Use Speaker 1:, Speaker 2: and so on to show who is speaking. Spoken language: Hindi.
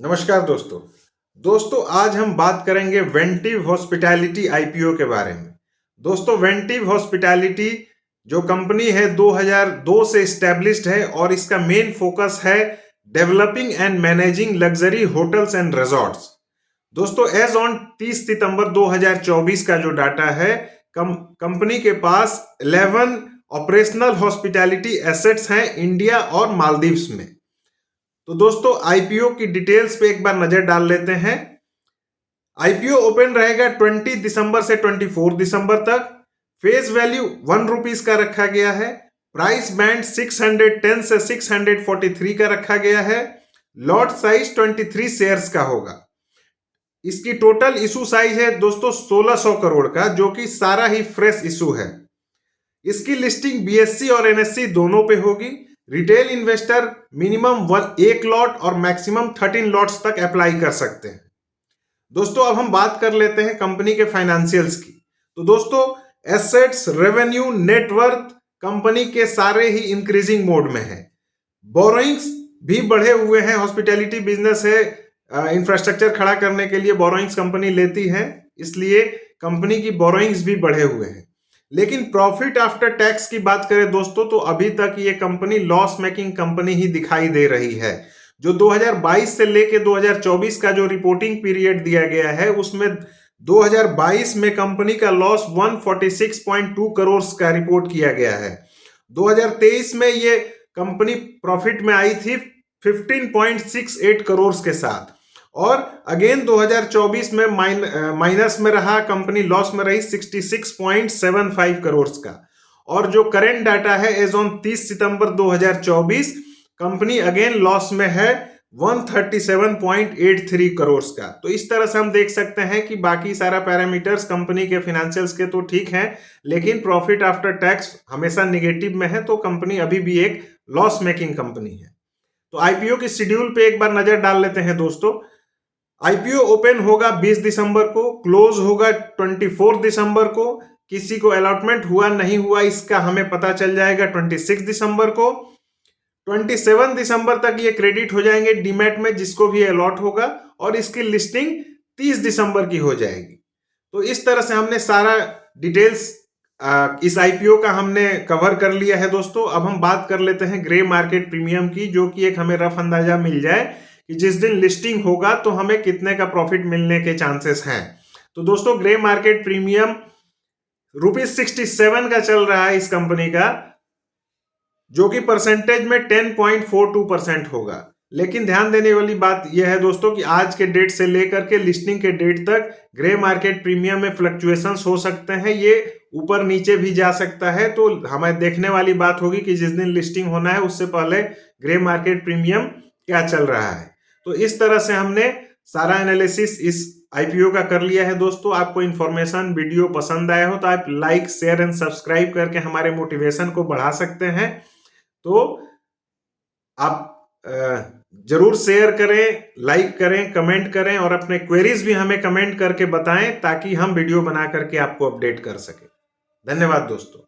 Speaker 1: नमस्कार दोस्तों आज हम बात करेंगे वेंटिव हॉस्पिटैलिटी आईपीओ के बारे में। दोस्तों वेंटिव हॉस्पिटैलिटी जो कंपनी है 2002 से स्टैब्लिश्ड है और इसका मेन फोकस है developing and managing luxury hotels and resorts. दोस्तों एज ऑन 30 सितंबर 2024 का जो डाटा है, कंपनी के पास 11 ऑपरेशनल हॉस्पिटैलिटी एसेट्स हैं इंडिया और मालदीव्स में। तो दोस्तों आईपीओ की डिटेल्स पे एक बार नजर डाल लेते हैं। आईपीओ ओपन रहेगा 20 दिसंबर से 24 दिसंबर तक। फेस वैल्यू 1 रुपीज का रखा गया है। प्राइस बैंड 610 से 643 का रखा गया है। लॉट साइज 23 शेयर्स का होगा। इसकी टोटल इशू साइज है दोस्तों 1600 करोड़ का, जो कि सारा ही फ्रेश इशू है। इसकी लिस्टिंग बीएससी और एनएससी दोनों पे होगी। रिटेल इन्वेस्टर मिनिमम 1 लॉट और मैक्सिमम 13 लॉट्स तक अप्लाई कर सकते हैं। दोस्तों अब हम बात कर लेते हैं कंपनी के फाइनेंशियल्स की। तो दोस्तों एसेट्स, रेवेन्यू, नेटवर्थ कंपनी के सारे ही इंक्रीजिंग मोड में है। बोरोइंग्स भी बढ़े हुए हैं। हॉस्पिटैलिटी बिजनेस है, इंफ्रास्ट्रक्चर खड़ा करने के लिए बोरोइंग्स कंपनी लेती है, इसलिए कंपनी की बोरोइंग्स भी बढ़े हुए हैं। लेकिन प्रॉफिट आफ्टर टैक्स की बात करें दोस्तों, तो अभी तक ये कंपनी लॉस मेकिंग कंपनी ही दिखाई दे रही है। जो 2022 से लेके 2024 का जो रिपोर्टिंग पीरियड दिया गया है, उसमें 2022 में कंपनी का लॉस 146.2 करोड़ का रिपोर्ट किया गया है। 2023 में ये कंपनी प्रॉफिट में आई थी 15.68 करोड़ के साथ, और अगेन 2024 में माइनस में रहा, कंपनी लॉस में रही 66.75 करोड़ का। और जो करेंट डाटा है एज ऑन 30 सितंबर 2024, कंपनी अगेन लॉस में है 137.83 करोड़ का। तो इस तरह से हम देख सकते हैं कि बाकी सारा पैरामीटर्स कंपनी के फाइनेंशियल्स के तो ठीक हैं, लेकिन प्रॉफिट आफ्टर टैक्स हमेशा निगेटिव में है, तो कंपनी अभी भी एक लॉस मेकिंग कंपनी है। तो आईपीओ की शेड्यूल पे एक बार नजर डाल लेते हैं दोस्तों। आईपीओ ओपन होगा 20 दिसंबर को, क्लोज होगा 24 दिसंबर को। किसी को अलॉटमेंट हुआ नहीं हुआ इसका हमें पता चल जाएगा 26 दिसंबर को। 27 दिसंबर तक ये क्रेडिट हो जाएंगे डीमैट में जिसको भी अलॉट होगा, और इसकी लिस्टिंग 30 दिसंबर की हो जाएगी। तो इस तरह से हमने सारा डिटेल्स इस आईपीओ का हमने कवर कर लिया है दोस्तों। अब हम बात कर लेते हैं ग्रे मार्केट प्रीमियम की, जो कि एक हमें रफ अंदाजा मिल जाए कि जिस दिन लिस्टिंग होगा तो हमें कितने का प्रॉफिट मिलने के चांसेस हैं। तो दोस्तों ग्रे मार्केट प्रीमियम ₹67 का चल रहा है इस कंपनी का, जो कि परसेंटेज में 10.42% होगा। लेकिन ध्यान देने वाली बात यह है दोस्तों कि आज के डेट से लेकर के लिस्टिंग के डेट तक ग्रे मार्केट प्रीमियम में फ्लक्चुएशंस हो सकते हैं, ये ऊपर नीचे भी जा सकता है। तो हमें देखने वाली बात होगी कि जिस दिन लिस्टिंग होना है उससे पहले ग्रे मार्केट प्रीमियम क्या चल रहा है। तो इस तरह से हमने सारा एनालिसिस इस आईपीओ का कर लिया है दोस्तों। आपको इन्फॉर्मेशन वीडियो पसंद आया हो तो आप लाइक, शेयर एंड सब्सक्राइब करके हमारे मोटिवेशन को बढ़ा सकते हैं। तो आप जरूर शेयर करें, लाइक करें, कमेंट करें, और अपने क्वेरीज भी हमें कमेंट करके बताएं ताकि हम वीडियो बना करके आपको अपडेट कर सकें। धन्यवाद दोस्तों।